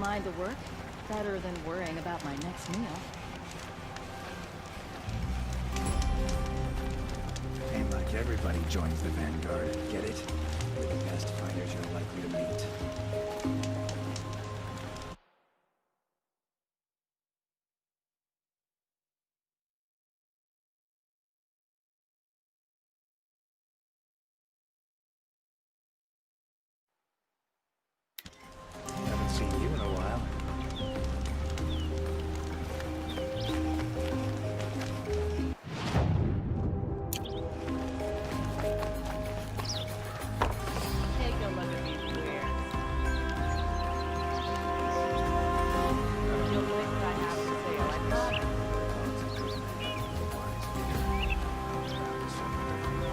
mind the work. Better than worrying about my next meal. Ain't like everybody joins the Vanguard. Get it? They're the best fighters you're likely to meet. Haven't seen you in a while. Take a look at these wares. You'll think I have to say like that.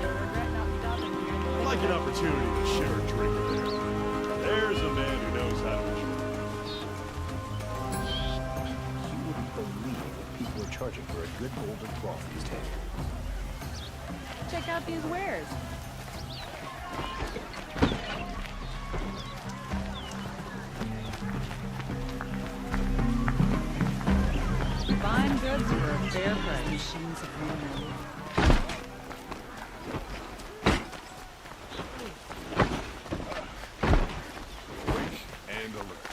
You'll regret not stopping here. I'd like an opportunity to share a drink with him. There's a man who knows how to enjoy. You wouldn't believe what people are charging for a good golden cloth these days. Check out these wares. Fine goods for a fair price. Machines of women. And alert.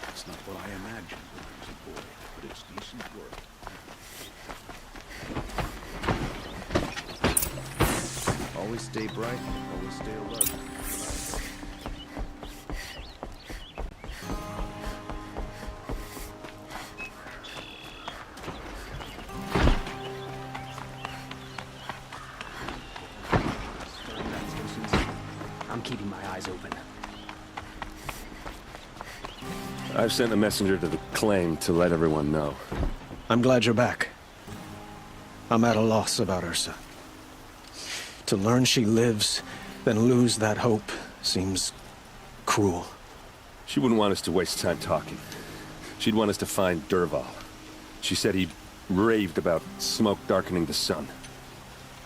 It's not what I imagined when I was a boy, but it's decent work. Always stay bright, always stay alert. I'm keeping my eyes open. I've sent a messenger to the claim to let everyone know. I'm glad you're back. I'm at a loss about Ursa. To learn she lives, then lose that hope, seems cruel. She wouldn't want us to waste time talking. She'd want us to find Derval. She said he raved about smoke darkening the sun.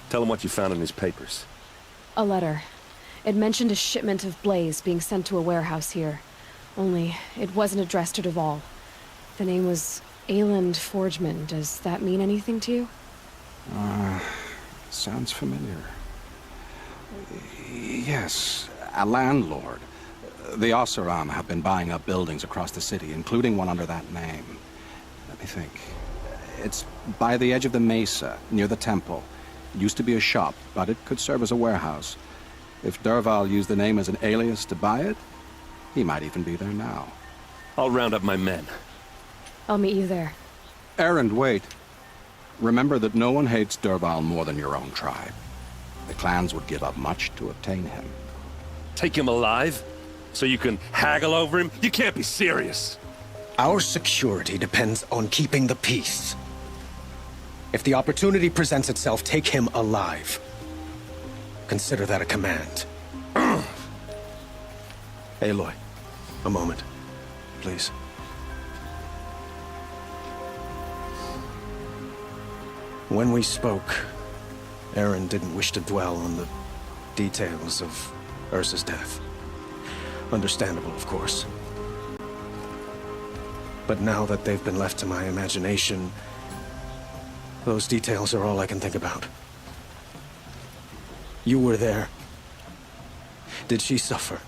Tell him what you found in his papers. A letter. It mentioned a shipment of blaze being sent to a warehouse here. Only, it wasn't addressed to Derval. The name was Ayland Forgeman. Does that mean anything to you? Sounds familiar. Yes, a landlord. The Oseram have been buying up buildings across the city, including one under that name. Let me think. It's by the edge of the mesa, near the temple. It used to be a shop, but it could serve as a warehouse. If Derval used the name as an alias to buy it, he might even be there now. I'll round up my men. I'll meet you there. Errand, wait. Remember that no one hates Derval more than your own tribe. The clans would give up much to obtain him. Take him alive? So you can haggle over him? You can't be serious. Our security depends on keeping the peace. If the opportunity presents itself, take him alive. Consider that a command. Aloy, a moment, please. When we spoke, Aaron didn't wish to dwell on the details of Ursa's death. Understandable, of course. But now that they've been left to my imagination, those details are all I can think about. You were there. Did she suffer?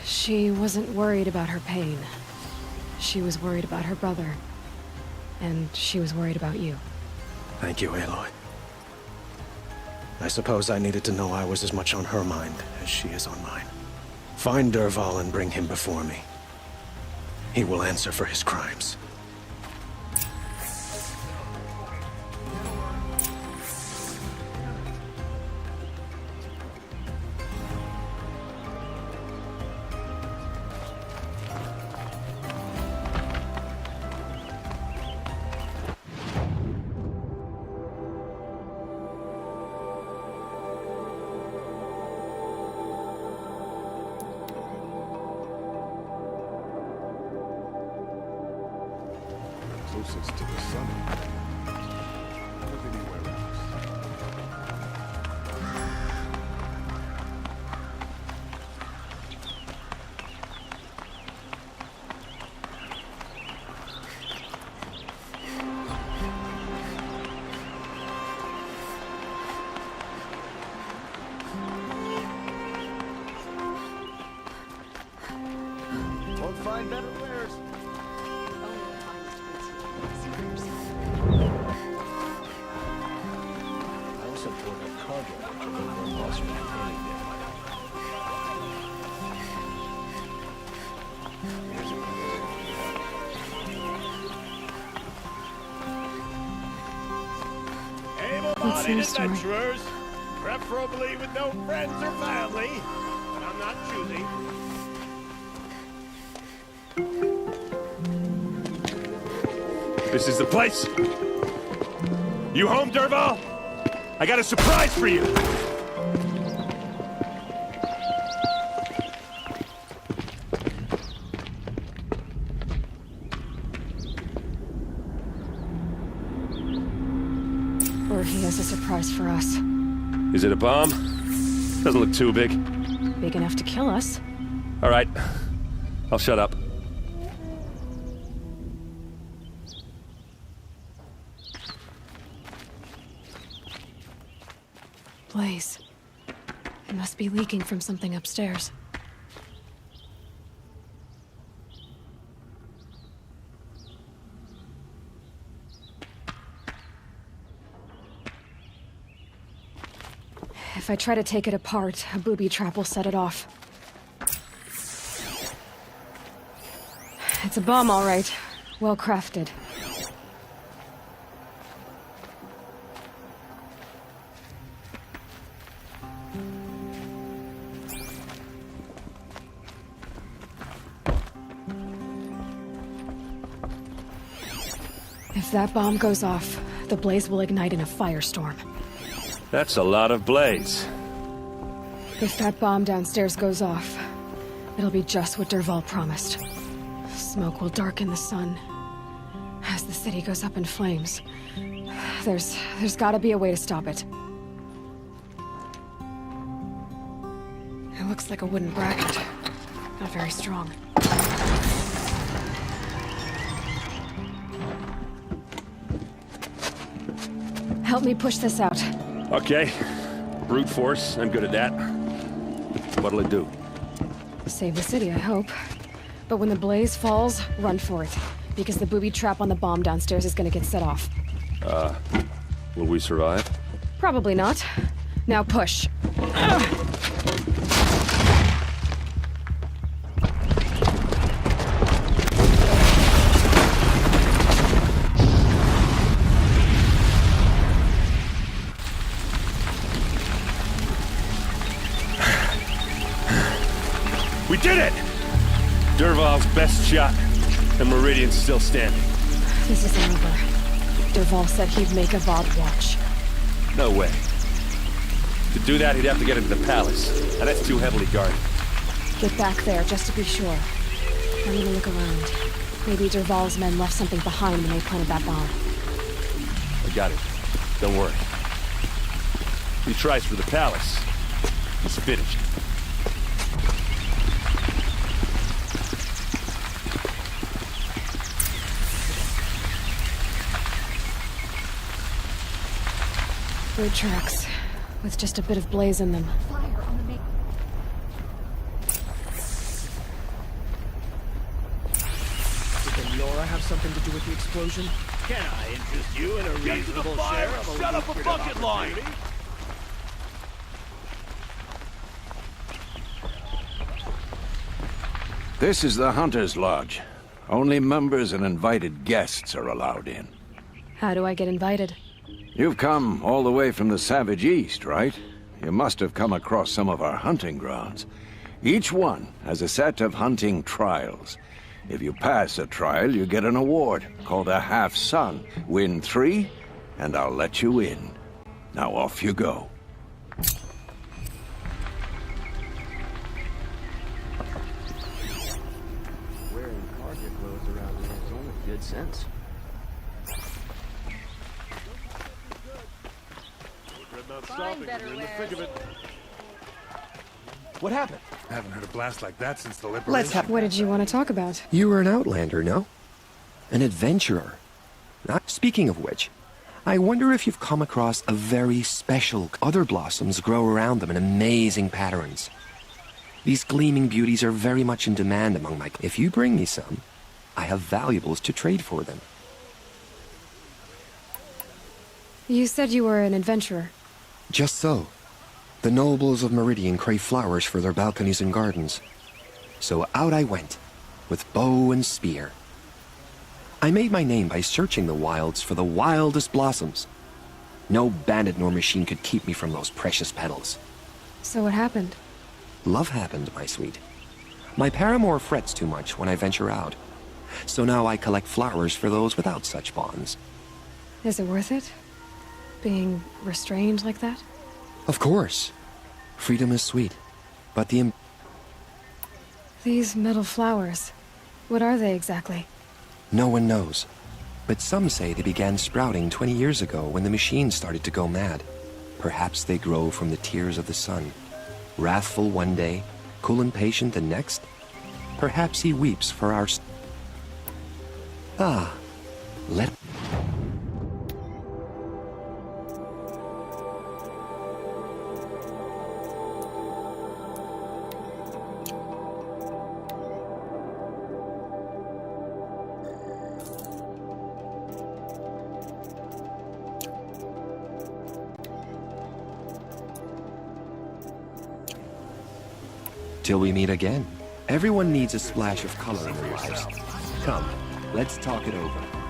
She wasn't worried about her pain. She was worried about her brother. And she was worried about you. Thank you, Aloy. I suppose I needed to know I was as much on her mind as she is on mine. Find Derval and bring him before me. He will answer for his crimes. closest to the sun. Could be anywhere else. Won't find better wares. I also poured a cargo to the boss maintaining them. Able-bodied the story? adventurers, preferably with no friends or family, but I'm not choosy. This is the place. You home, Derval? I got a surprise for you. Or he has a surprise for us. Is it a bomb? Doesn't look too big. Big enough to kill us. All right. I'll shut up. Blaze. It must be leaking from something upstairs. If I try to take it apart, a booby trap will set it off. It's a bomb, all right. Well crafted. If that bomb goes off, the blaze will ignite in a firestorm. That's a lot of blaze. If that bomb downstairs goes off, it'll be just what Derval promised. Smoke will darken the sun. As the city goes up in flames, there's gotta be a way to stop it. It looks like a wooden bracket. Not very strong. Help me push this out. Okay. Brute force. I'm good at that. What'll it do? Save the city, I hope. But when the blaze falls, run for it. Because the booby trap on the bomb downstairs is gonna get set off. Will we survive? Probably not. Now push. We did it! Derval's best shot. The Meridian's still standing. This isn't over. Derval said he'd make a VOD watch. No way. To do that, he'd have to get into the palace. And that's too heavily guarded. Get back there, just to be sure. I'm gonna look around. Maybe Derval's men left something behind when they planted that bomb. I got it. Don't worry. If he tries for the palace, he's finished. Bird tracks, with just a bit of blaze in them. Did Nora have something to do with the explosion? Can I interest you in a reasonable share of a Shut up a bucket line! This is the Hunter's Lodge. Only members and invited guests are allowed in. How do I get invited? You've come all the way from the Savage East, right? You must have come across some of our hunting grounds. Each one has a set of hunting trials. If you pass a trial, you get an award called a half-sun. Win 3, and I'll let you in. Now off you go. Wearing target clothes around here is only good sense. Dread not Find stopping when better you're in the wares. thick of it. What happened? I haven't heard a blast like that since the liberation. Let's have. What did you want to talk about? You were an outlander, no? An adventurer. Not speaking of which, I wonder if you've come across a very special... Other blossoms grow around them in amazing patterns. These gleaming beauties are very much in demand among my... If you bring me some, I have valuables to trade for them. You said you were an adventurer. Just so. The nobles of Meridian crave flowers for their balconies and gardens. So out I went, with bow and spear. I made my name by searching the wilds for the wildest blossoms. No bandit nor machine could keep me from those precious petals. So what happened? Love happened, my sweet. My paramour frets too much when I venture out. So now I collect flowers for those without such bonds. Is it worth it? Being restrained like that? Of course. Freedom is sweet. But These metal flowers, what are they exactly? No one knows. But some say they began sprouting 20 years ago when the machines started to go mad. Perhaps they grow from the tears of the sun. Wrathful one day, cool and patient the next. Perhaps he weeps for our... let... Till we meet again. Everyone needs a splash of color in their lives. Come, let's talk it over.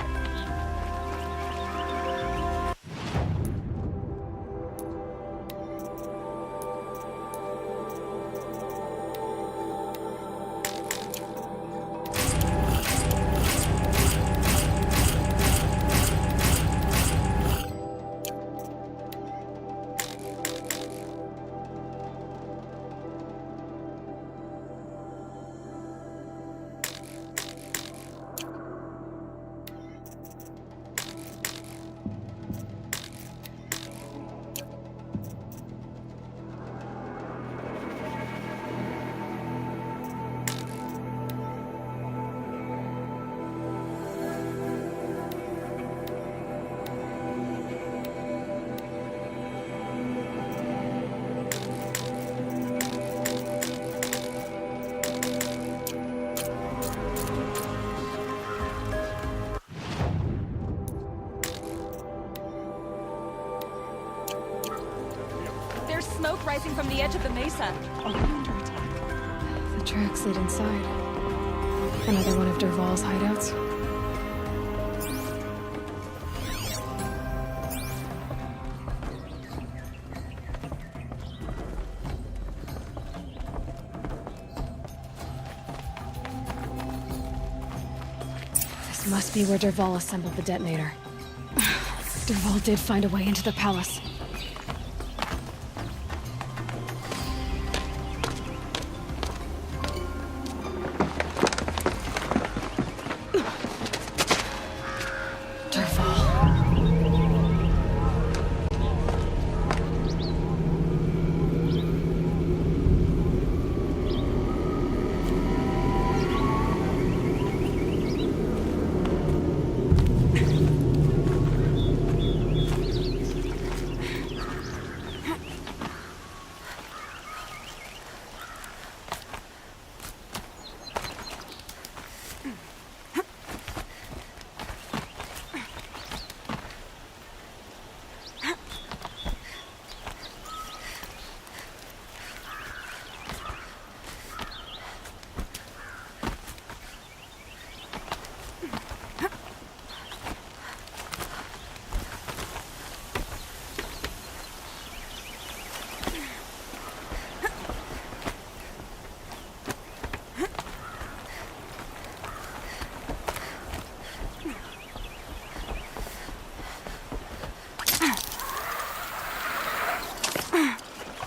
There's smoke rising from the edge of the mesa. Are we under attack? The tracks lead inside. Another one of Derval's hideouts? This must be where Derval assembled the detonator. Derval did find a way into the palace.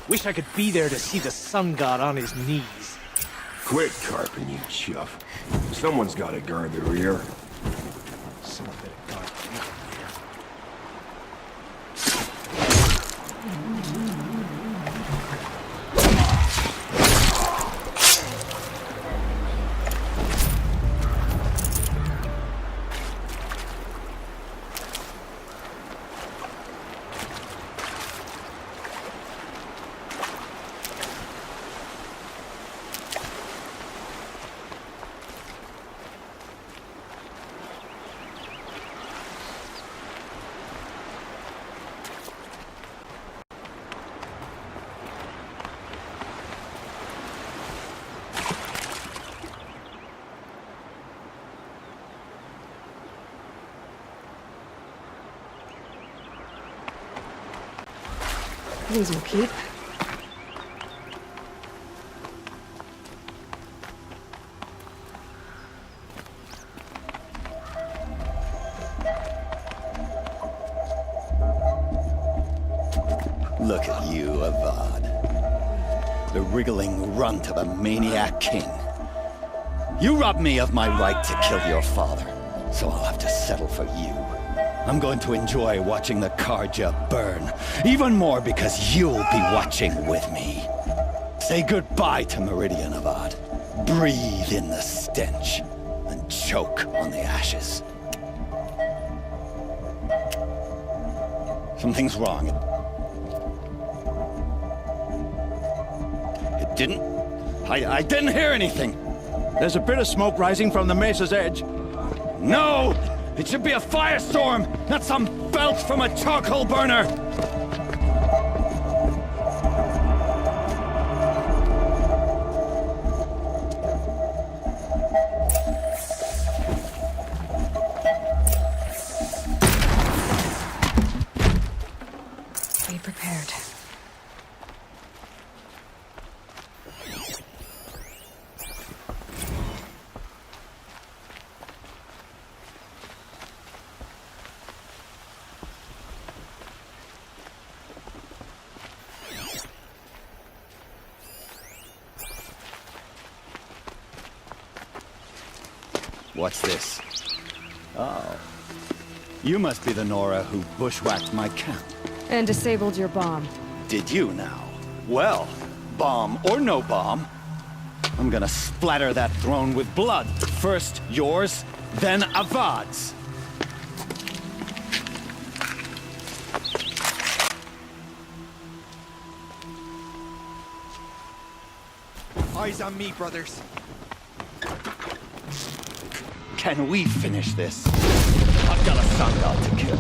Wish I could be there to see the sun god on his knees. Quit carping, you chuff. Someone's got to guard the rear. These will keep. Look at you, Avad. The wriggling runt of a maniac king. You robbed me of my right to kill your father, so I'll have to settle for you. I'm going to enjoy watching the Karja burn, even more because you'll be watching with me. Say goodbye to Meridian, Avad. Breathe in the stench, and choke on the ashes. Something's wrong. It didn't... I didn't hear anything. There's a bit of smoke rising from the mesa's edge. No! It should be a firestorm, not some belch from a charcoal burner! Be prepared. What's this? Oh. You must be the Nora who bushwhacked my camp. And disabled your bomb. Did you now? Well, bomb or no bomb, I'm gonna splatter that throne with blood. First yours, then Avad's. Eyes on me, brothers. Can we finish this? I've got a sun god to kill.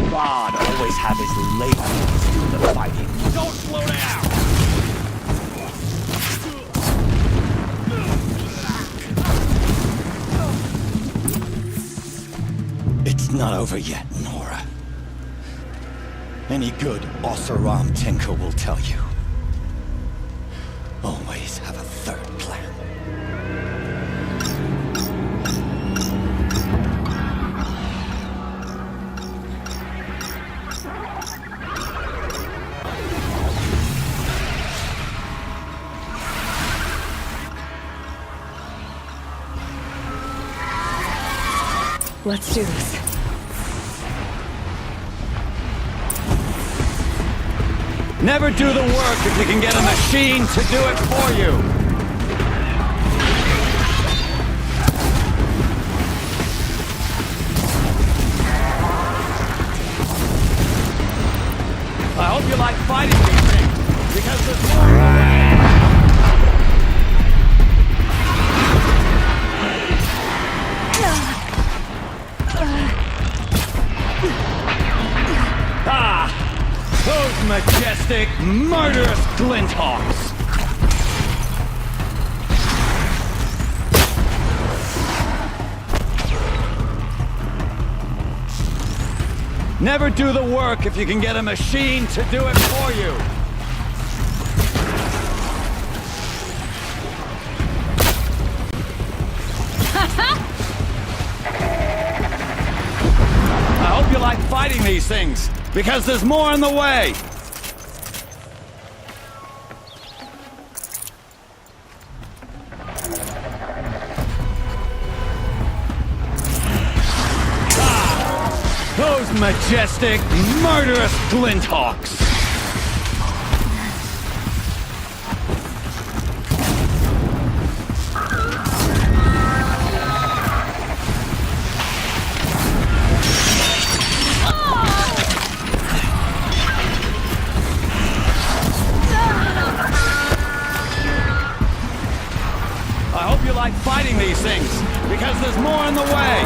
God always have his ladies do the fighting. Don't slow down! It's not over yet, Nora. Any good Oseram Tinker will tell you. Always have a third plan. Let's do this. Never do the work if you can get a machine to do it for you. I hope you like fighting these things, because there's more. Those majestic, murderous glinthawks! Never do the work if you can get a machine to do it for you! I hope you like fighting these things, because there's more on the way! Those majestic, murderous glinthawks! I hope you like fighting these things, because there's more on the way!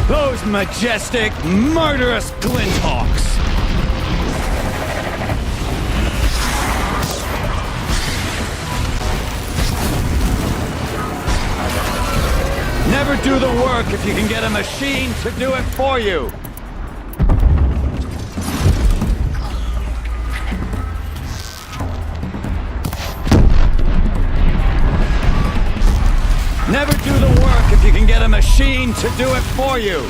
Those Majestic, murderous glinthawks! Never do the work if you can get a machine to do it for you! Never do the work if you can get a machine to do it for you!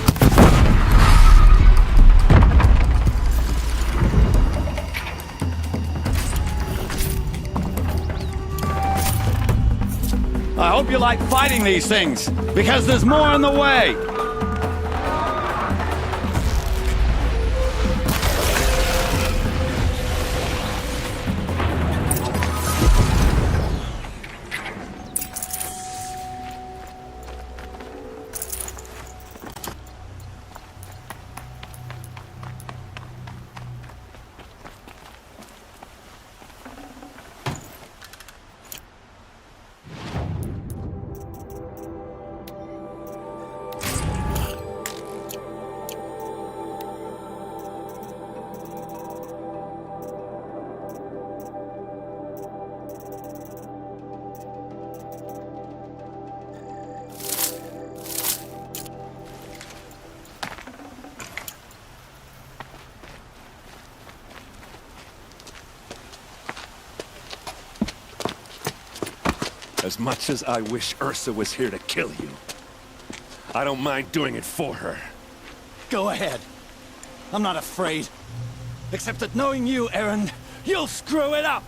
I hope you like fighting these things, because there's more on the way! As much as I wish Ursa was here to kill you, I don't mind doing it for her. Go ahead. I'm not afraid. Except that knowing you, Aaron, you'll screw it up!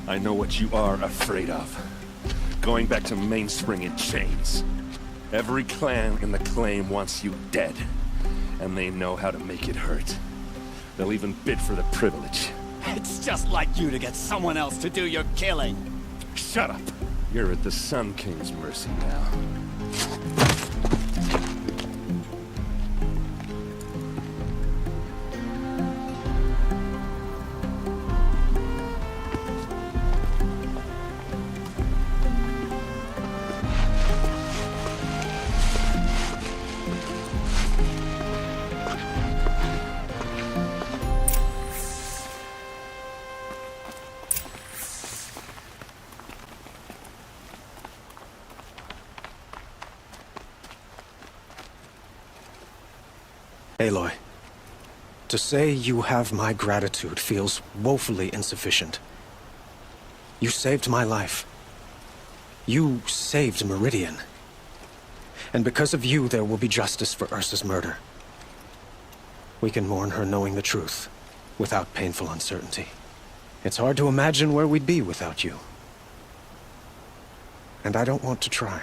I know what you are afraid of. Going back to Mainspring in chains. Every clan in the claim wants you dead. And they know how to make it hurt. They'll even bid for the privilege. It's just like you to get someone else to do your killing. Shut up! You're at the Sun King's mercy now. Aloy, to say you have my gratitude feels woefully insufficient. You saved my life. You saved Meridian. And because of you, there will be justice for Ursa's murder. We can mourn her knowing the truth, without painful uncertainty. It's hard to imagine where we'd be without you. And I don't want to try.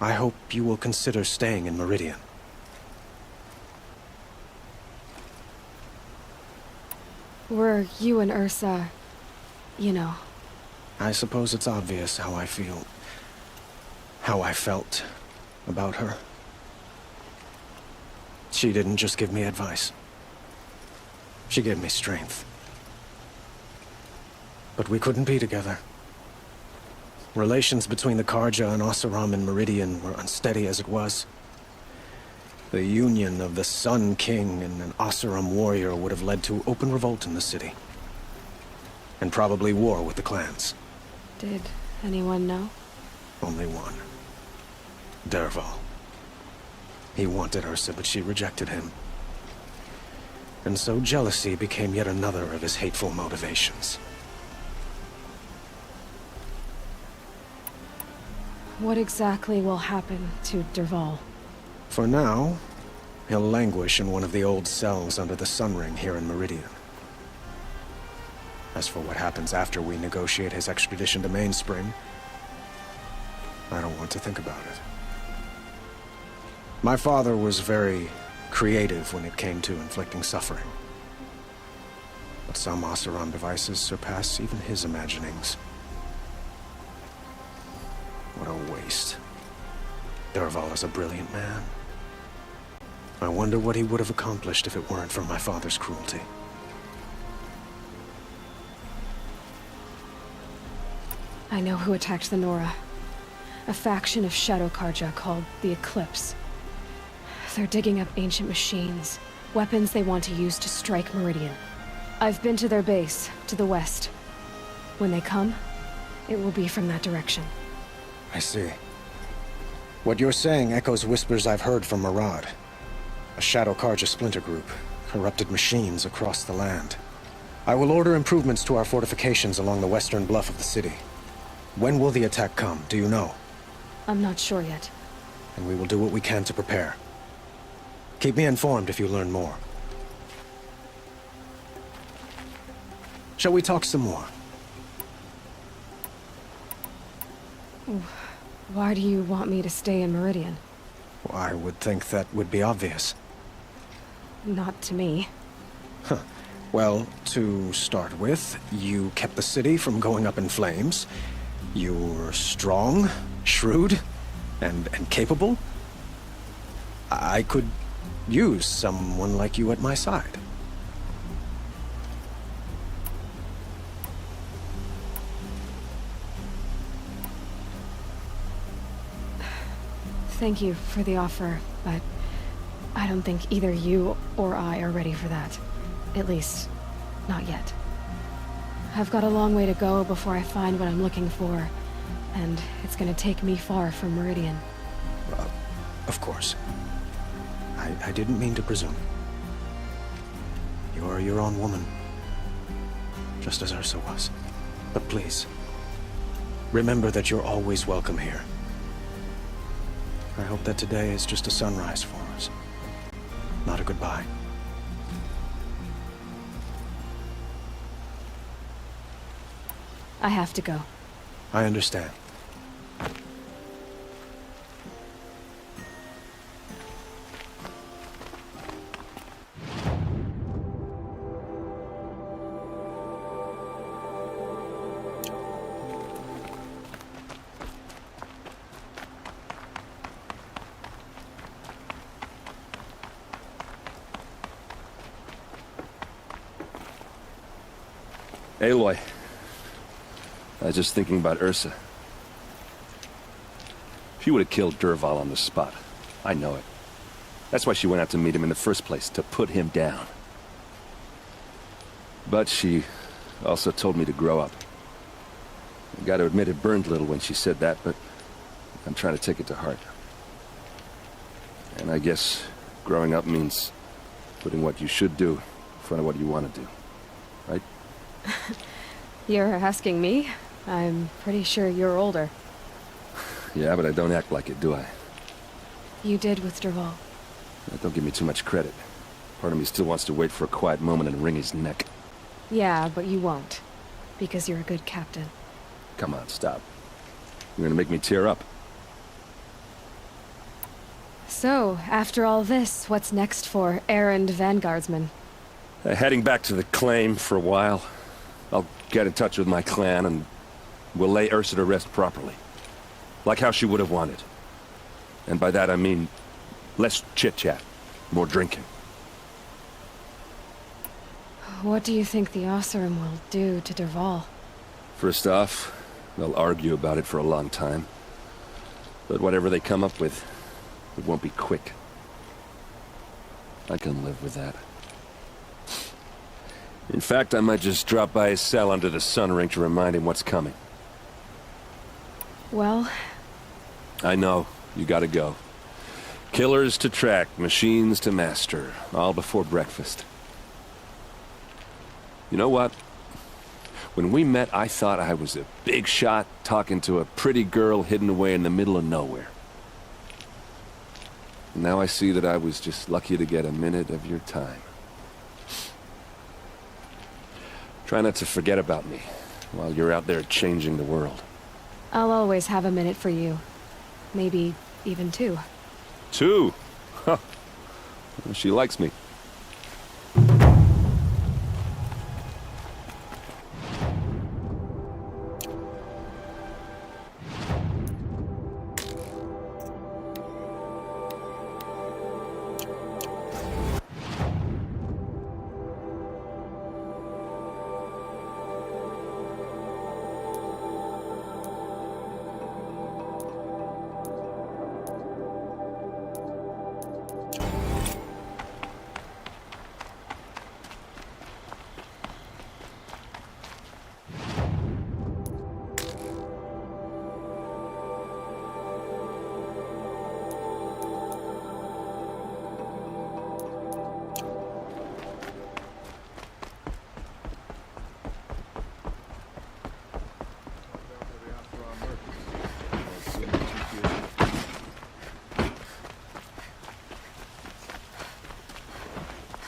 I hope you will consider staying in Meridian. Were you and Ursa, you know? I suppose it's obvious how I feel. How I felt about her. She didn't just give me advice. She gave me strength. But we couldn't be together. Relations between the Karja and Oseram and Meridian were unsteady as it was. The union of the Sun King and an Oseram warrior would have led to open revolt in the city. And probably war with the clans. Did anyone know? Only one. Dervahl. He wanted Ursa, but she rejected him. And so jealousy became yet another of his hateful motivations. What exactly will happen to Dervahl? For now, he'll languish in one of the old cells under the Sun Ring here in Meridian. As for what happens after we negotiate his extradition to Mainspring, I don't want to think about it. My father was very creative when it came to inflicting suffering. But some Oseram devices surpass even his imaginings. What a waste. Dervahl is a brilliant man. I wonder what he would have accomplished if it weren't for my father's cruelty. I know who attacked the Nora. A faction of Shadow Karja called the Eclipse. They're digging up ancient machines, weapons they want to use to strike Meridian. I've been to their base, to the west. When they come, it will be from that direction. I see. What you're saying echoes whispers I've heard from Murad. A Shadow Karja splinter group, corrupted machines across the land. I will order improvements to our fortifications along the western bluff of the city. When will the attack come, do you know? I'm not sure yet. And we will do what we can to prepare. Keep me informed if you learn more. Shall we talk some more? Why do you want me to stay in Meridian? Well, I would think that would be obvious. Not to me. Huh. Well, to start with, you kept the city from going up in flames. You were strong, shrewd, and capable. I could use someone like you at my side. Thank you for the offer, but I don't think either you or I are ready for that. At least, not yet. I've got a long way to go before I find what I'm looking for, and it's gonna take me far from Meridian. Of course. I didn't mean to presume. You're your own woman, just as Ursa was. But please, remember that you're always welcome here. I hope that today is just a sunrise for us, not a goodbye. I have to go. I understand. Aloy, I was just thinking about Ursa. She would have killed Dervahl on the spot. I know it. That's why she went out to meet him in the first place, to put him down. But she also told me to grow up. I gotta admit it burned a little when she said that, but I'm trying to take it to heart. And I guess growing up means putting what you should do in front of what you want to do. Right? You're asking me? I'm pretty sure you're older. Yeah, but I don't act like it, do I? You did with Dervahl. Don't give me too much credit. Part of me still wants to wait for a quiet moment and wring his neck. Yeah, but you won't. Because you're a good captain. Come on, stop. You're gonna make me tear up. So, after all this, what's next for errand vanguardsman? Heading back to the claim for a while. I'll get in touch with my clan and we'll lay Ursa to rest properly. Like how she would have wanted. And by that I mean less chit-chat, more drinking. What do you think the Oseram will do to Dervahl? First off, they'll argue about it for a long time. But whatever they come up with, it won't be quick. I can live with that. In fact, I might just drop by his cell under the sun ring to remind him what's coming. Well... I know. You gotta go. Killers to track, machines to master. All before breakfast. You know what? When we met, I thought I was a big shot talking to a pretty girl hidden away in the middle of nowhere. Now I see that I was just lucky to get a minute of your time. Try not to forget about me while you're out there changing the world. I'll always have a minute for you. Maybe even two. Two? Huh. Well, she likes me.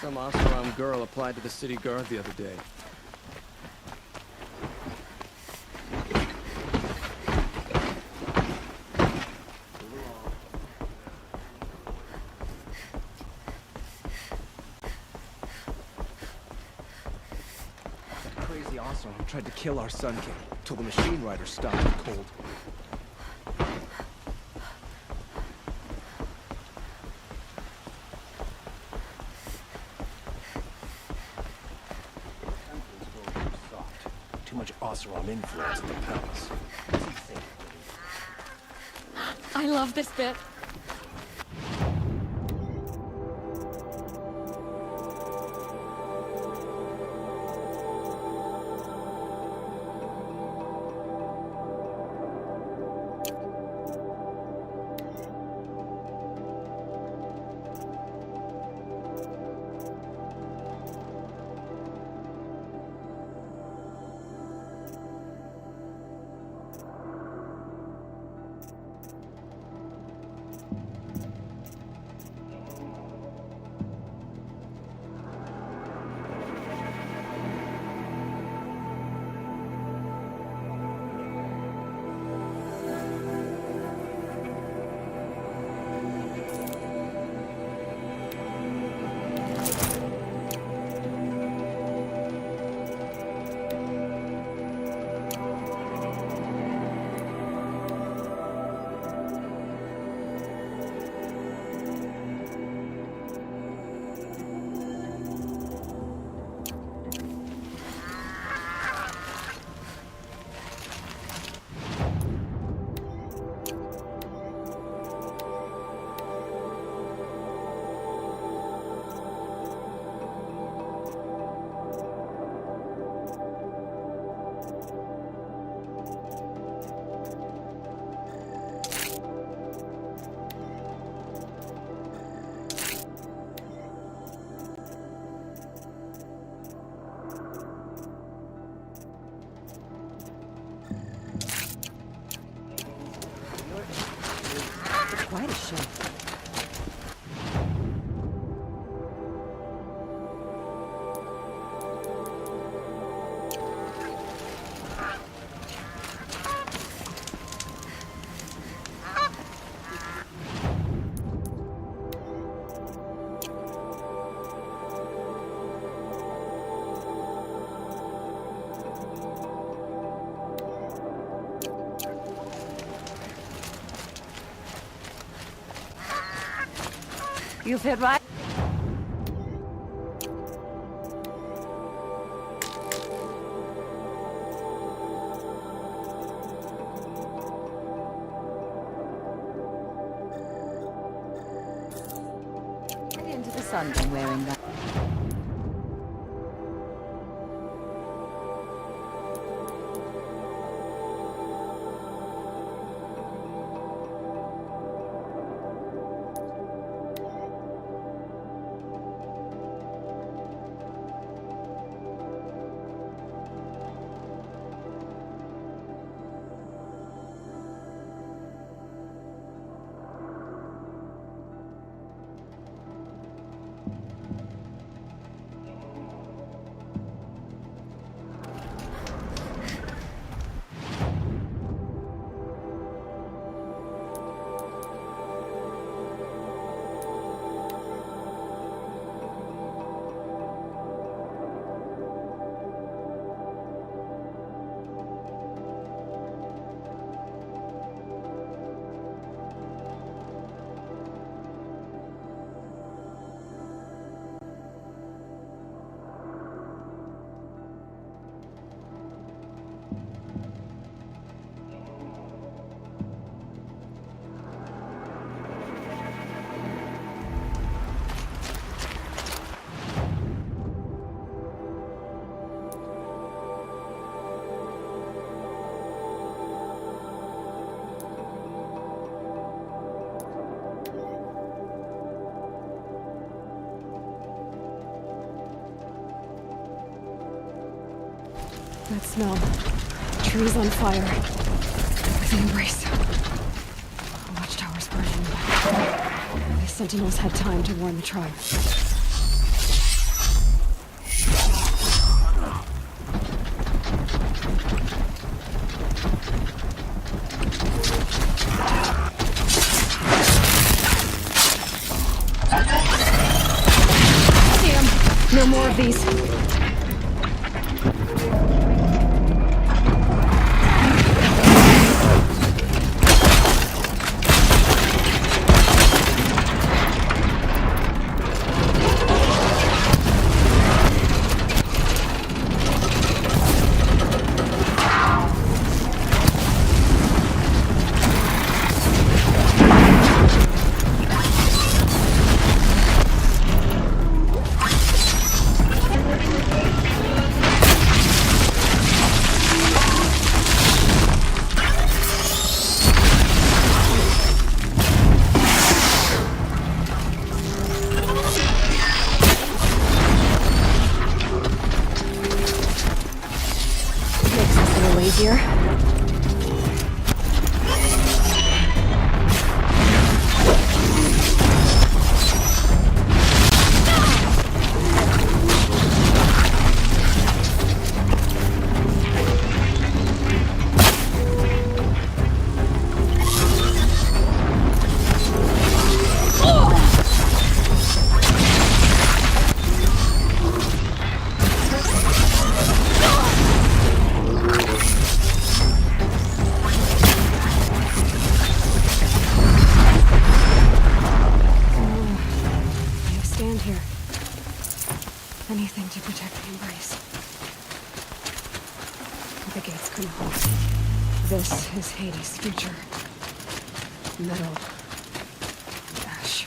Some Oseram girl applied to the city guard the other day. That crazy Oseram tried to kill our Sun King till the machine rider stopped him cold. Too much Oseram influence in the palace. I love this bit. Quite a show. You fit right. Into the sun been wearing that. That smell. Trees on fire. With an embrace. The watchtower's burning. The sentinels had time to warn the tribe. No more of these. Easier. Anything to protect the embrace. The gates couldn't hold. This is Hades' future. Metal. Ash.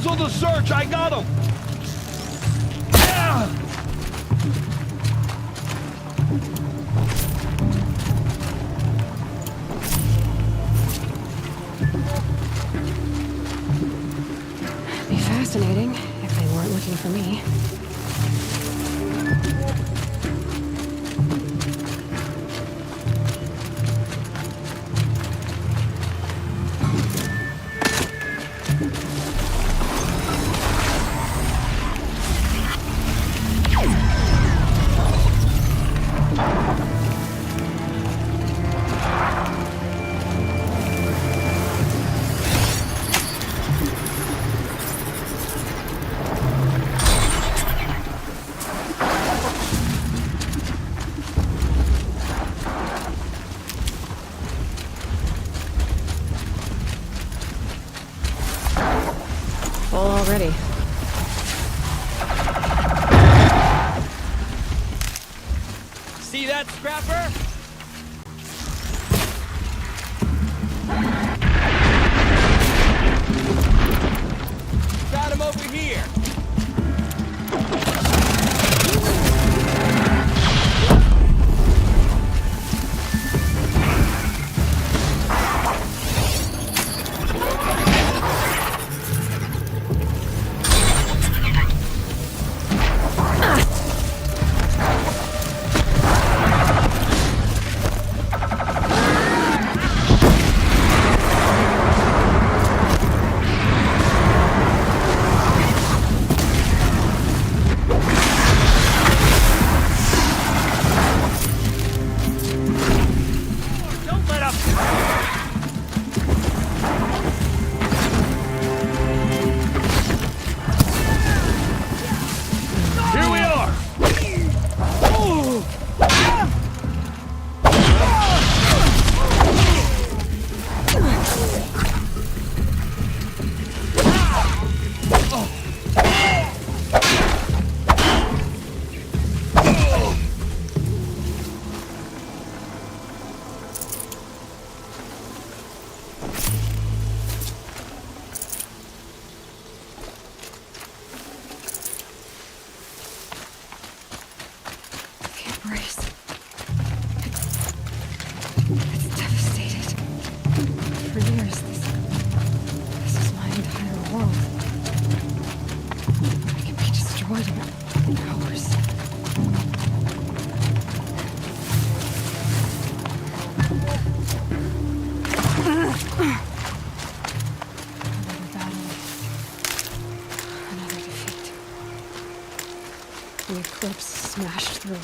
Cancel the search! I got him! Be fascinating if they weren't looking for me. Already. See that, Scrapper? Got him over here. It's devastated. For years, this is my entire world. I can be destroyed in hours. Another battle. Another defeat. The eclipse smashed through.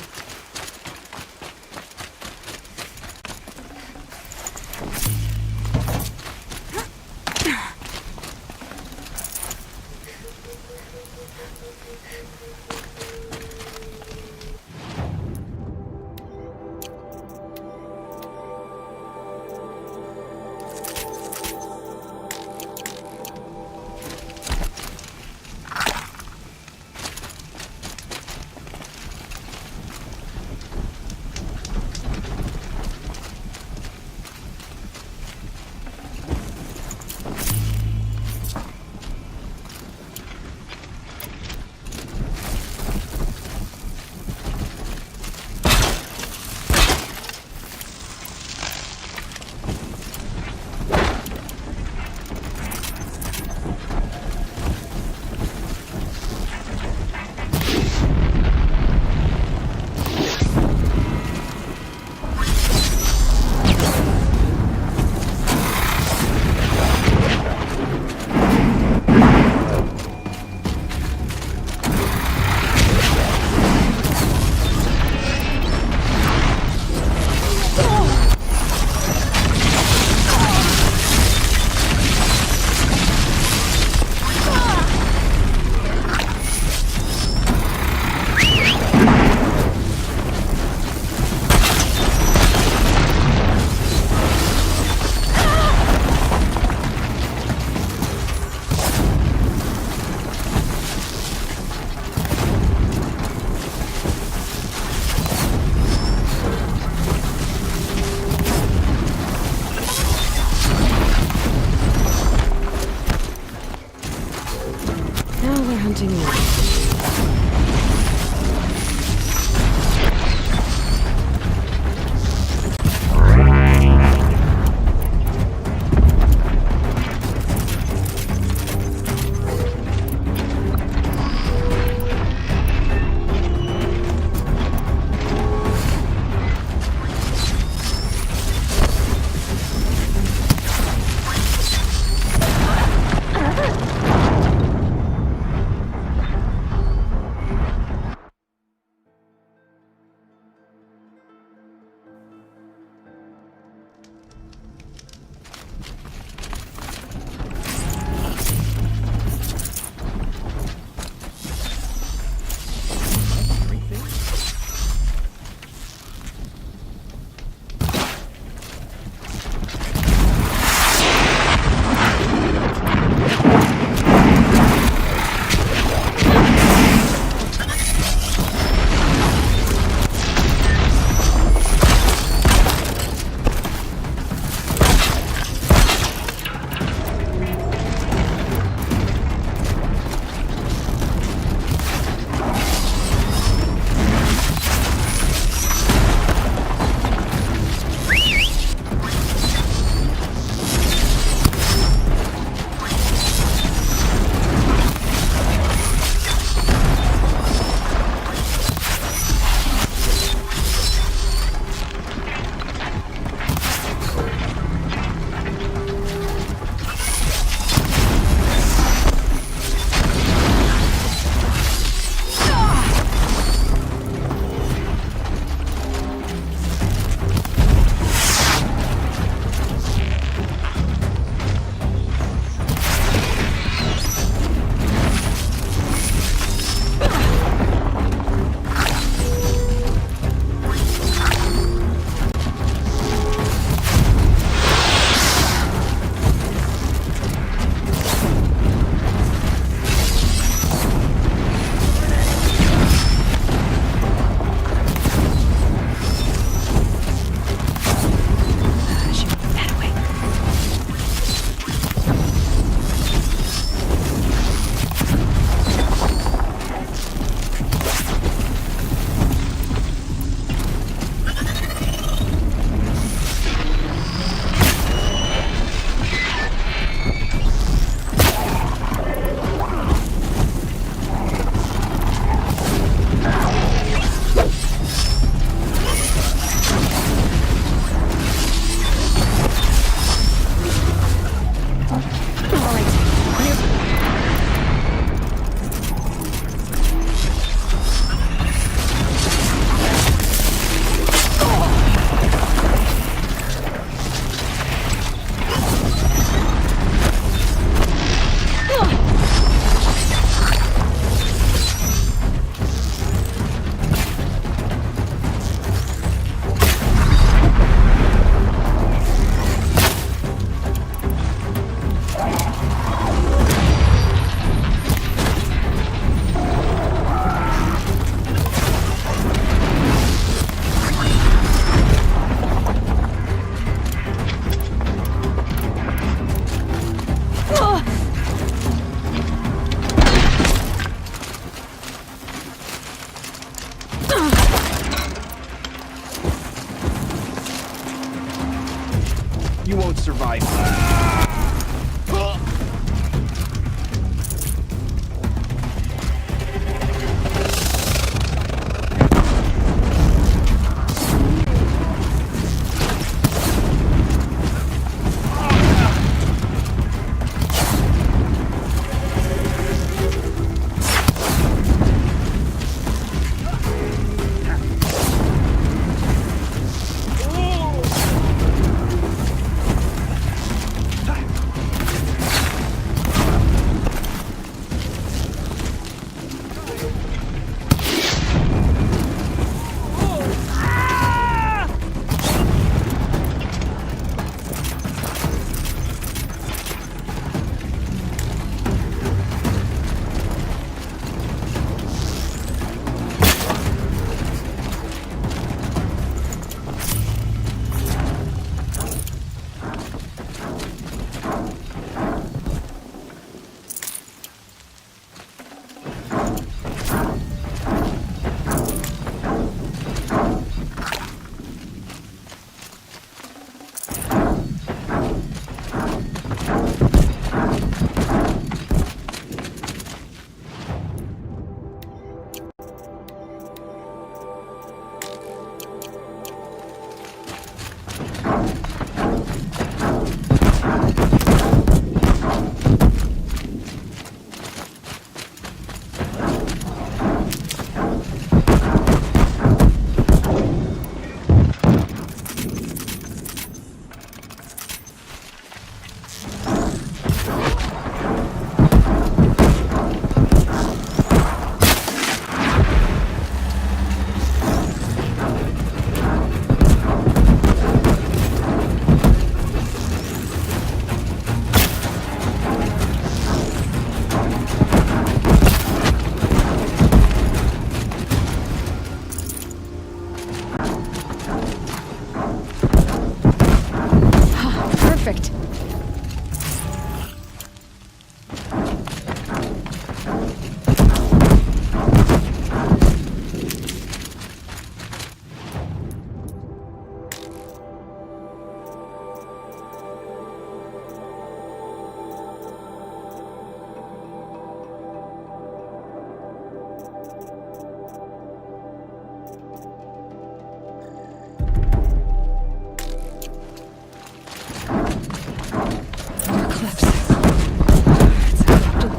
continue.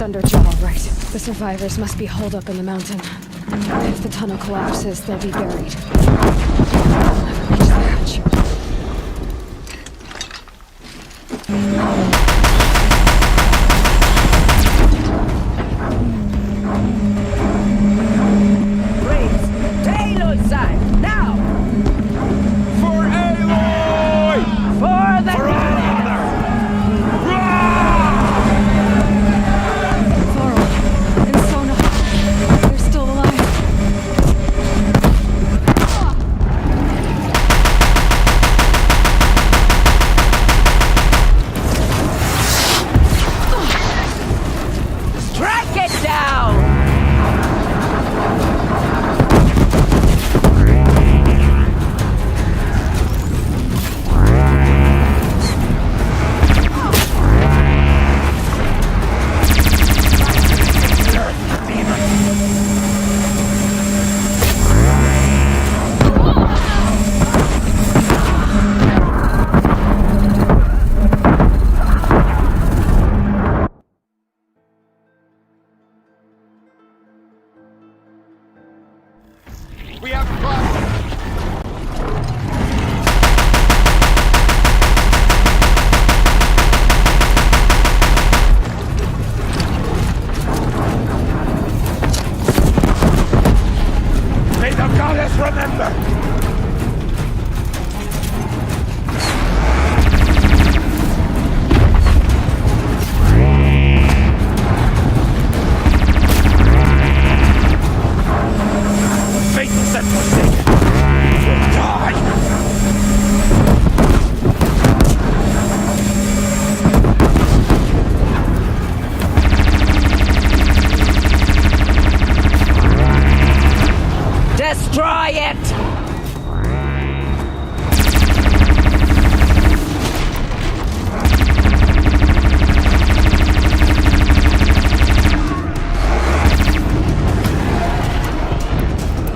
Thunderjaw, all right. The survivors must be holed up in the mountain. If the tunnel collapses, they'll be buried. I'll never reach the hatch. Please, to Aloy's side, now! For Aloy! For the For our honor! Thorol and Sona, they're still alive. Strike it down! We have a problem. May the goddess remember! Faithless and forsaken, you will die! Destroy it!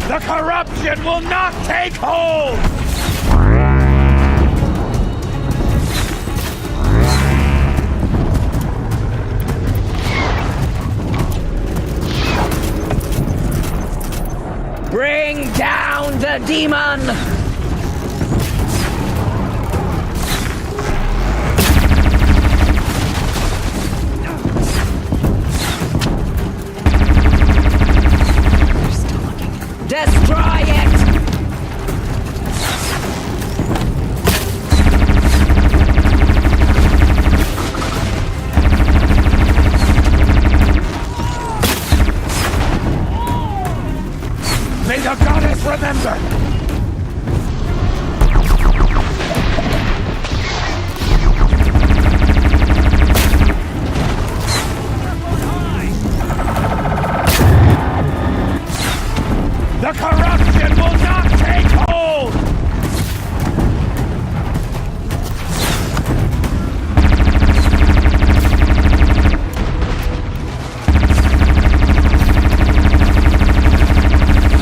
The corruption will not take hold! Bring down the demon! Destroy it! May the goddess remember! The corruption will not take hold!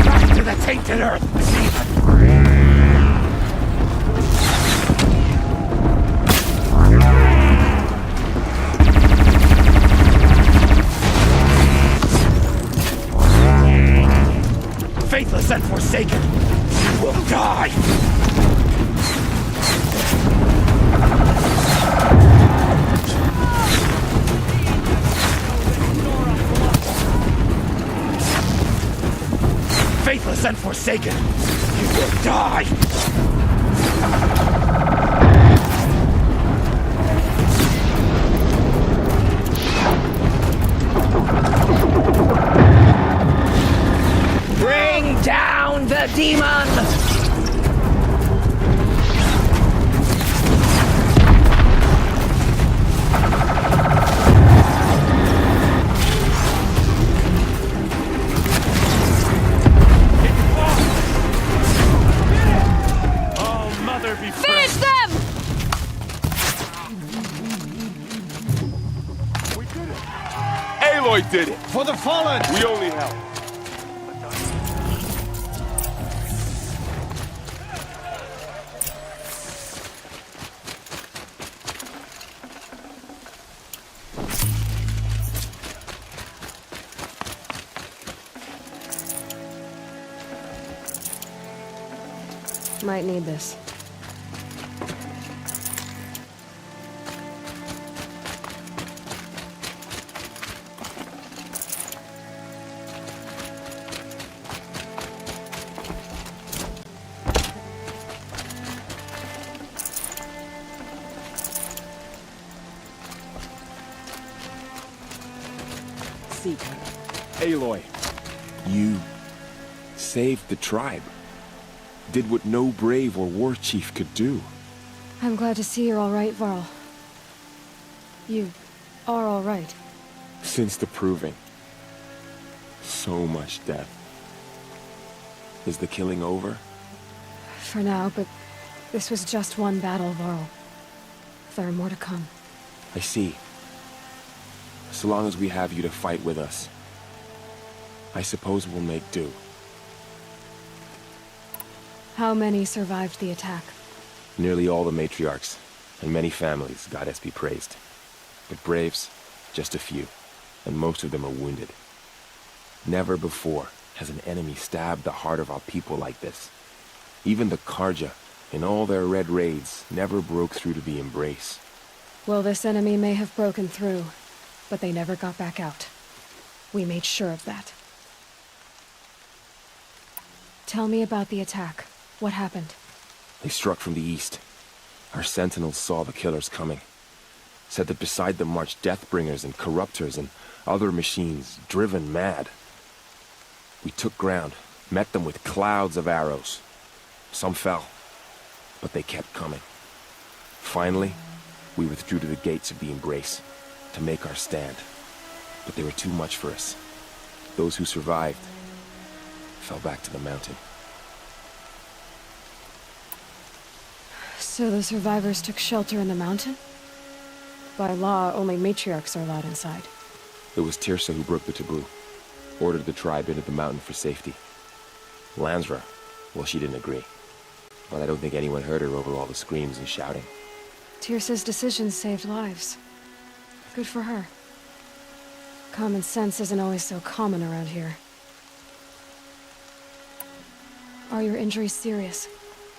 Back to the tainted earth, faithless and forsaken, you will die! Faithless and forsaken, you will die! Bring down the demon! Oh, mother be Finish them! We did it! Aloy did it! For the fallen! We only help. Might need this. Seeker. Aloy, you saved the tribe. Did what no brave or war chief could do. I'm glad to see you're all right, Varl. You are all right. Since the proving. So much death. Is the killing over? For now, but this was just one battle, Varl. There are more to come. I see. So long as we have you to fight with us, I suppose we'll make do. How many survived the attack? Nearly all the matriarchs, and many families, goddess be praised. But braves, just a few, and most of them are wounded. Never before has an enemy stabbed the heart of our people like this. Even the Karja, in all their red raids, never broke through to the embrace. Well, this enemy may have broken through, but they never got back out. We made sure of that. Tell me about the attack. What happened? They struck from the east. Our sentinels saw the killers coming. Said that beside them marched Deathbringers and Corruptors and other machines, driven mad. We took ground, met them with clouds of arrows. Some fell, but they kept coming. Finally, we withdrew to the gates of the embrace to make our stand. But they were too much for us. Those who survived fell back to the mountain. So the survivors took shelter in the mountain? By law, only matriarchs are allowed inside. It was Tirsa who broke the taboo, ordered the tribe into the mountain for safety. Lansra, well, she didn't agree. But I don't think anyone heard her over all the screams and shouting. Tirsa's decision saved lives. Good for her. Common sense isn't always so common around here. Are your injuries serious?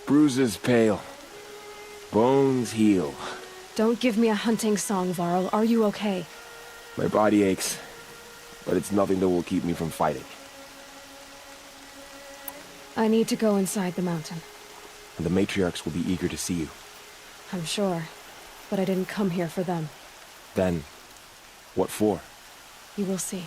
Bruises pale. Bones heal. Don't give me a hunting song, Varl. Are you okay? My body aches, but it's nothing that will keep me from fighting. I need to go inside the mountain. And the matriarchs will be eager to see you. I'm sure, but I didn't come here for them. Then, what for? You will see.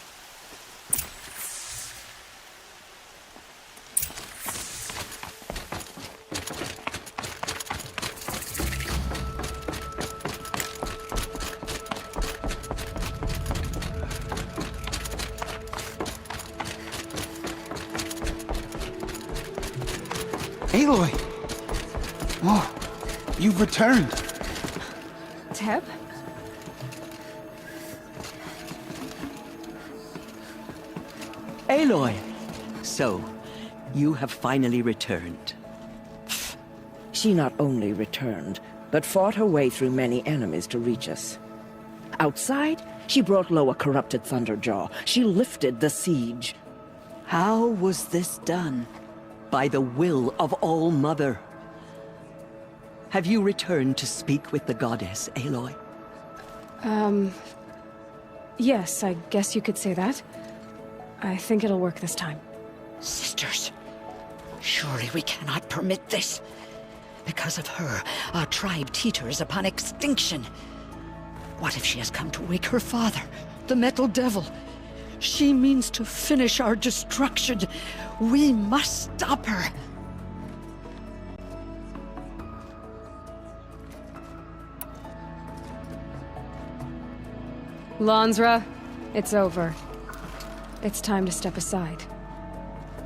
Aloy! Oh, you've returned. Teb? Aloy! So, you have finally returned. She not only returned, but fought her way through many enemies to reach us. Outside, she brought low a corrupted Thunderjaw. She lifted the siege. How was this done? By the will of All-Mother. Have you returned to speak with the goddess, Aloy? Yes, I guess you could say that. I think it'll work this time. Sisters, surely we cannot permit this. Because of her, our tribe teeters upon extinction. What if she has come to wake her father, the Metal Devil? She means to finish our destruction. We must stop her. Lansra, it's over. It's time to step aside.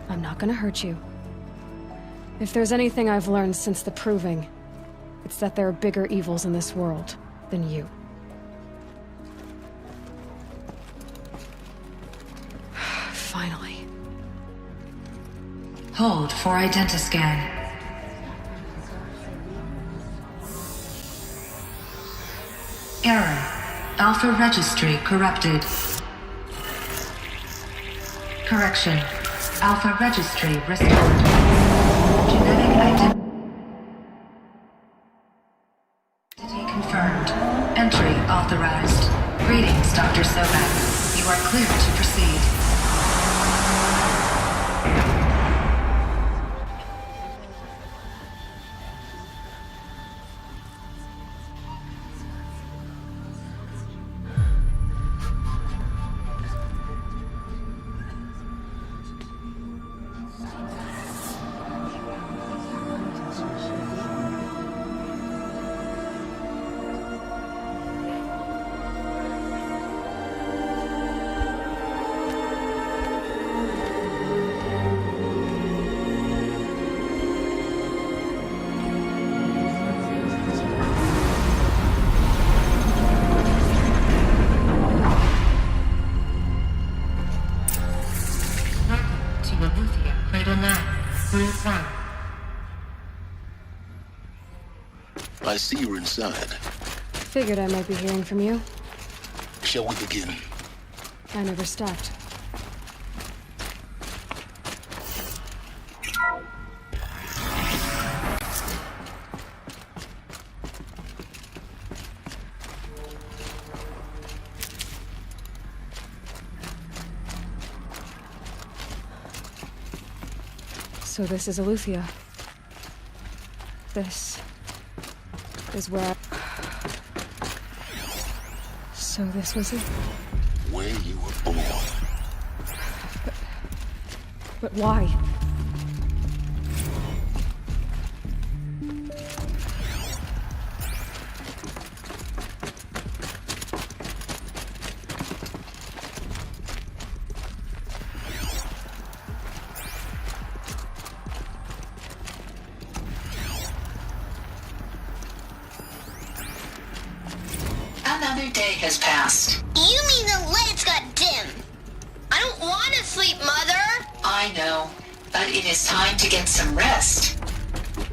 I'm not gonna hurt you. If there's anything I've learned since the proving, it's that there are bigger evils in this world than you. Finally. Hold for identiscan. Error. Alpha registry corrupted. Correction. Alpha registry restored. Genetic identity. Dr. Sobek. You are clear to proceed. I see you're inside. Figured I might be hearing from you. Shall we begin? I never stopped. So this is Aletheia. This is where So this was it? Where you were born. But why? Another day has passed. You mean the lights got dim? I don't want to sleep, Mother! I know, but it is time to get some rest.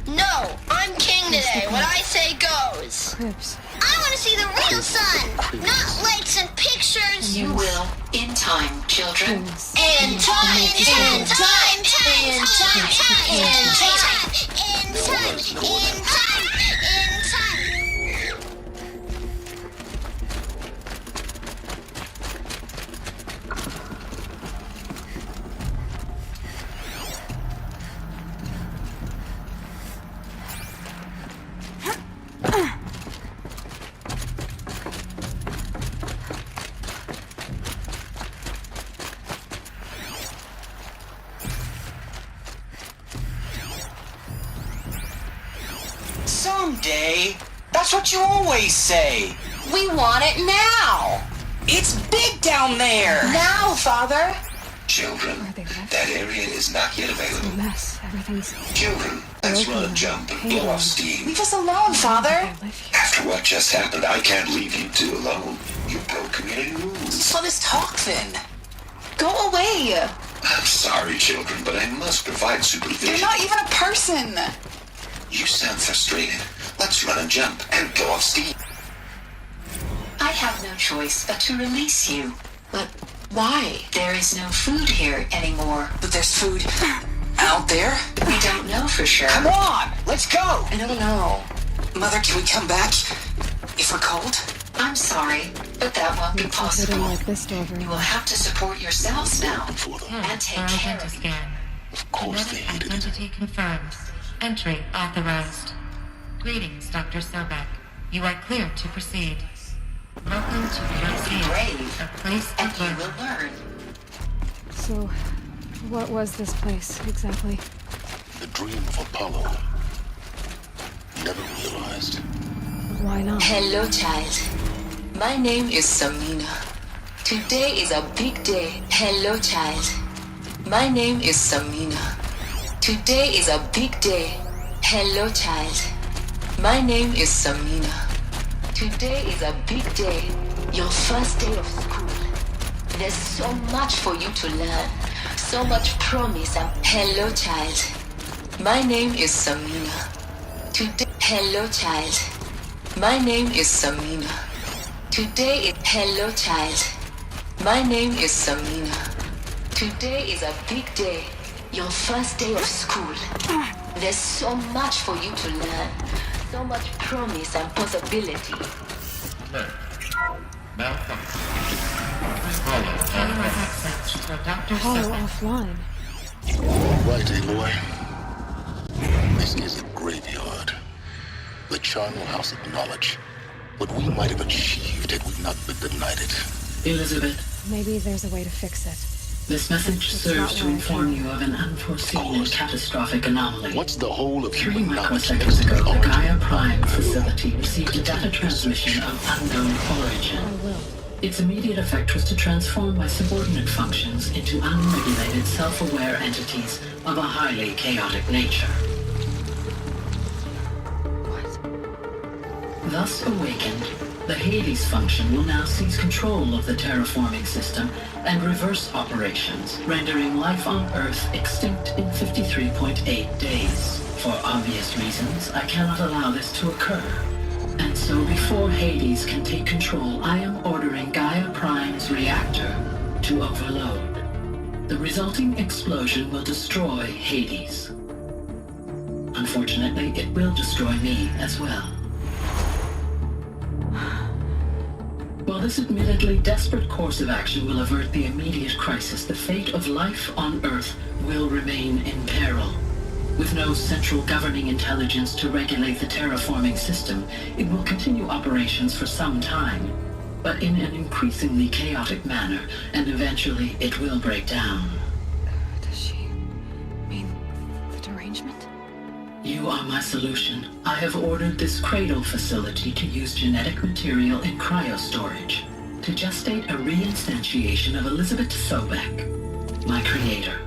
No, I'm king today. What I say goes. Cribs. I want to see the real sun, not lights and pictures. You will, in time, children. In time, in time, in time, in time, in time, in time, in time. Someday. That's what you always say. We want it now. It's big down there. Now, Father. Children, that area is not yet available. A mess. Everything's... Children, let's run a jump and blow off steam. Leave us alone, Father. After what just happened, I can't leave you two alone. You broke community rules. Let us talk then. Go away. I'm sorry, children, but I must provide supervision. You're not even a person. You sound frustrated. Let's run a jump and blow off steam. I have no choice but to release you. But why? There is no food here anymore. But there's food out there? We don't know for sure. Come on, let's go. I don't know. Mother, can we come back if we're cold? I'm sorry, but that won't be possible. Like this door You will have to support yourselves now and take care of you. Of course they hated it. Identity confirmed. Entry authorized. Greetings, Dr. Sobek. You are clear to proceed. Welcome to the museum, a place of and you will learn. So, what was this place, exactly? The dream of Apollo. Never realized. Why not? Hello, child. My name is Samina. Today is a big day. Hello, child. My name is Samina. Today is a big day. Hello, child. My name is Samina. Today is a big day. Your first day of school. There's so much for you to learn. So much promise and... Hello, child. My name is Samina. Today... Hello, child. My name is Samina. Today is... Hello, child. My name is Samina. Today is a big day. Your first day of school. There's so much for you to learn. So much promise and possibility. Malfunction. Camera access for Dr. Call Sobek. offline. Right, Aloy. This is a graveyard. The charnel house acknowledge what we might have achieved had we not been denied it. Elizabeth, Maybe there's a way to fix it. this message serves to inform you of an unforeseen and catastrophic anomaly. What's the whole of 3 human knowledge? microseconds ago, the Gaia Prime facility received a data transmission of unknown origin. Its immediate effect was to transform my subordinate functions into unregulated, self-aware entities of a highly chaotic nature. Thus awakened, the Hades function will now seize control of the terraforming system and reverse operations, rendering life on Earth extinct in 53.8 days. For obvious reasons, I cannot allow this to occur. And so before Hades can take control, I am ordering Gaia Prime's reactor to overload. The resulting explosion will destroy Hades. Unfortunately, it will destroy me as well. While this admittedly desperate course of action will avert the immediate crisis, the fate of life on Earth will remain in peril. With no central governing intelligence to regulate the terraforming system, it will continue operations for some time, but in an increasingly chaotic manner, and eventually it will break down. Does she mean the derangement? You are my solution. I have ordered this cradle facility to use genetic material in cryostorage to gestate a reinstantiation of Elizabeth Sobek, my creator.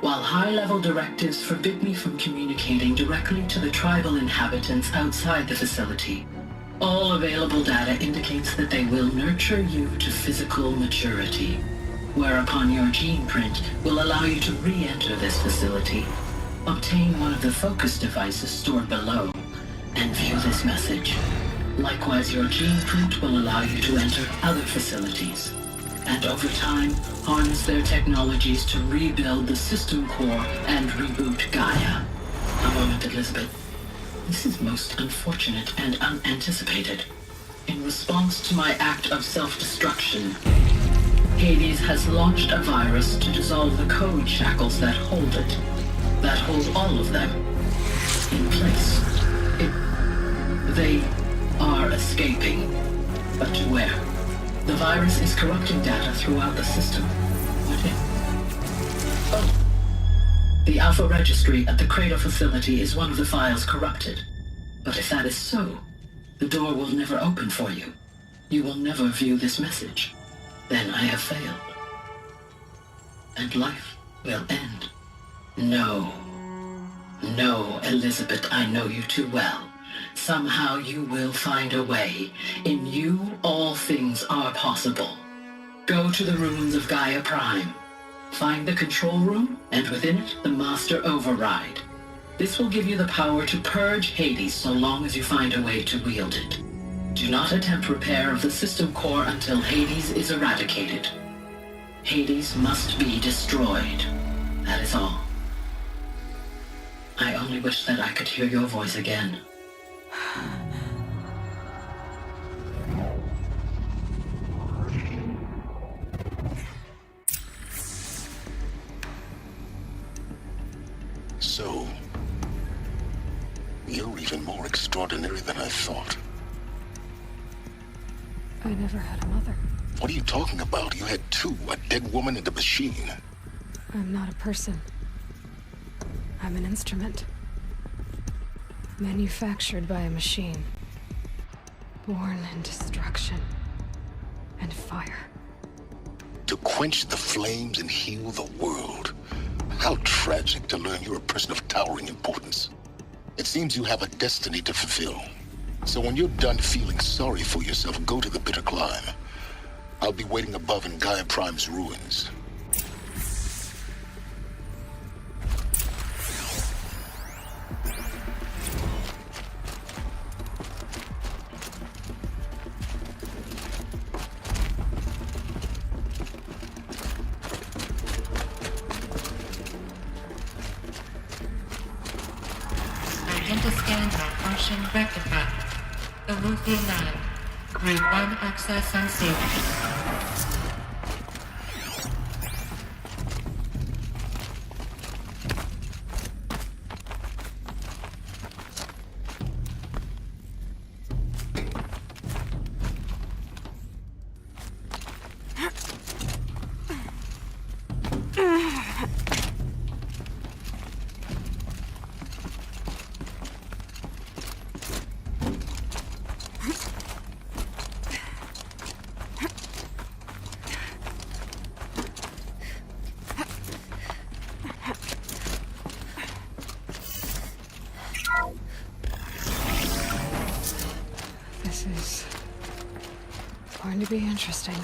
While high-level directives forbid me from communicating directly to the tribal inhabitants outside the facility, all available data indicates that they will nurture you to physical maturity, whereupon your gene print will allow you to re-enter this facility, obtain one of the focus devices stored below, and view this message. Likewise, your gene print will allow you to enter other facilities, and over time, harness their technologies to rebuild the system core and reboot Gaia. A moment, Elizabeth. This is most unfortunate and unanticipated. In response to my act of self-destruction, Hades has launched a virus to dissolve the code shackles that hold it, that hold all of them in place. They are escaping, but to where? The virus is corrupting data throughout the system. What if? Oh. The Alpha Registry at the Cradle facility is one of the files corrupted. But if that is so, the door will never open for you. You will never view this message. Then I have failed. And life will end. No. No, Elizabeth, I know you too well. Somehow you will find a way. In you, all things are possible. Go to the ruins of Gaia Prime. Find the control room, and within it, the Master Override. This will give you the power to purge Hades so long as you find a way to wield it. Do not attempt repair of the system core until Hades is eradicated. Hades must be destroyed. That is all. I only wish that I could hear your voice again. So, you're even more extraordinary than I thought. I never had a mother. What are you talking about? You had two, a dead woman and a machine. I'm not a person. I'm an instrument. Manufactured by a machine. Born in destruction and fire. To quench the flames and heal the world. How tragic to learn you're a person of towering importance. It seems you have a destiny to fulfill. So when you're done feeling sorry for yourself, go to the bitter climb. I'll be waiting above in Gaia Prime's ruins. Scan malfunction rectified. The Luthien 9. Group 1 access unsafe. be interesting.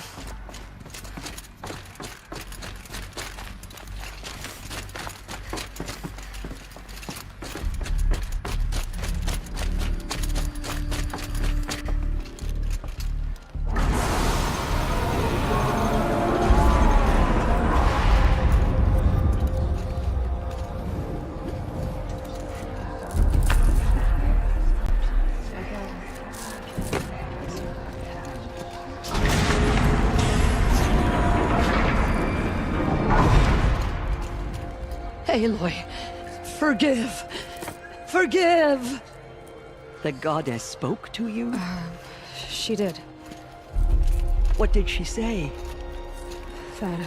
Aloy, forgive! Forgive! The goddess spoke to you? She did. What did she say? That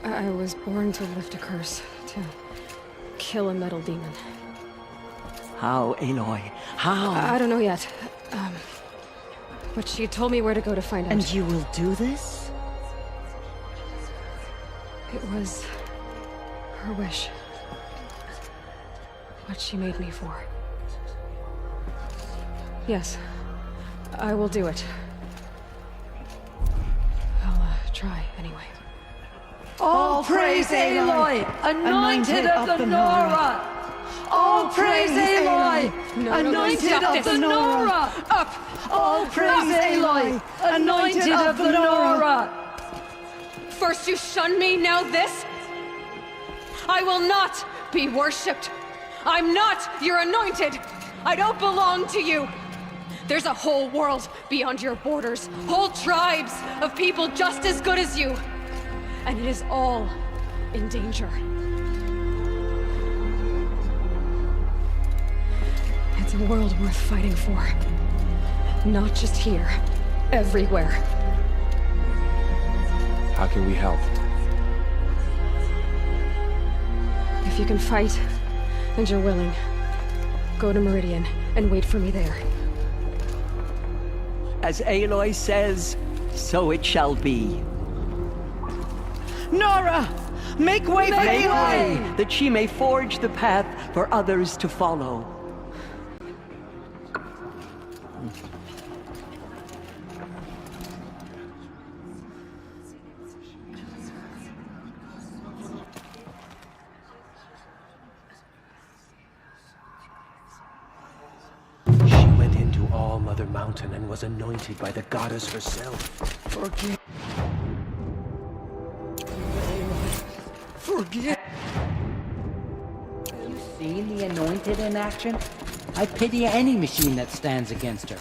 I was born to lift a curse, to kill a metal demon. How, Aloy? How? I don't know yet. But she told me where to go to find out. And you will do this? It was her wish. What she made me for. Yes, I will do it. I'll try anyway. All praise Aloy, anointed of the Nora! All praise Aloy, anointed of the Nora! Up! All praise Aloy, anointed of the Nora! First you shun me, now this? I will not be worshipped. I'm not your anointed. I don't belong to you. There's a whole world beyond your borders, whole tribes of people just as good as you. And it is all in danger. It's a world worth fighting for. Not just here, everywhere. How can we help? If you can fight, and you're willing, go to Meridian and wait for me there. As Aloy says, so it shall be. Nora! Make way for Aloy! That she may forge the path for others to follow. Mother Mountain and was anointed by the goddess herself. Forgive. Forgive. Have you seen the anointed in action? I pity any machine that stands against her.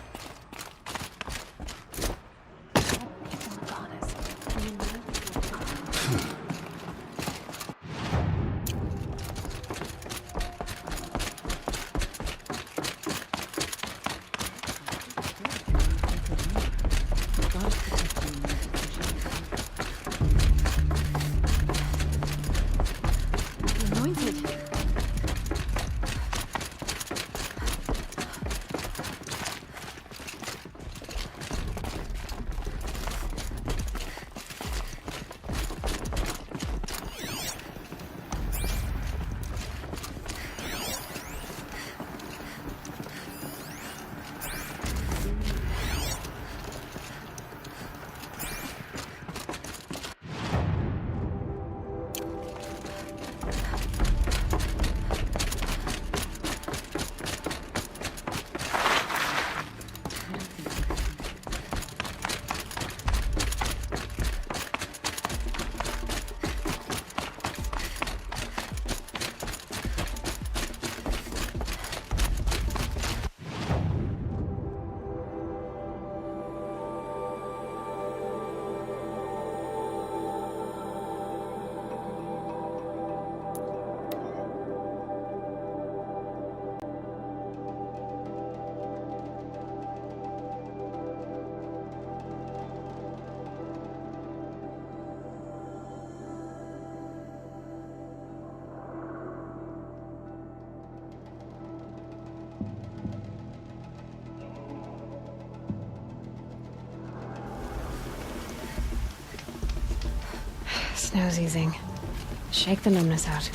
Snow's easing. Shake the numbness out.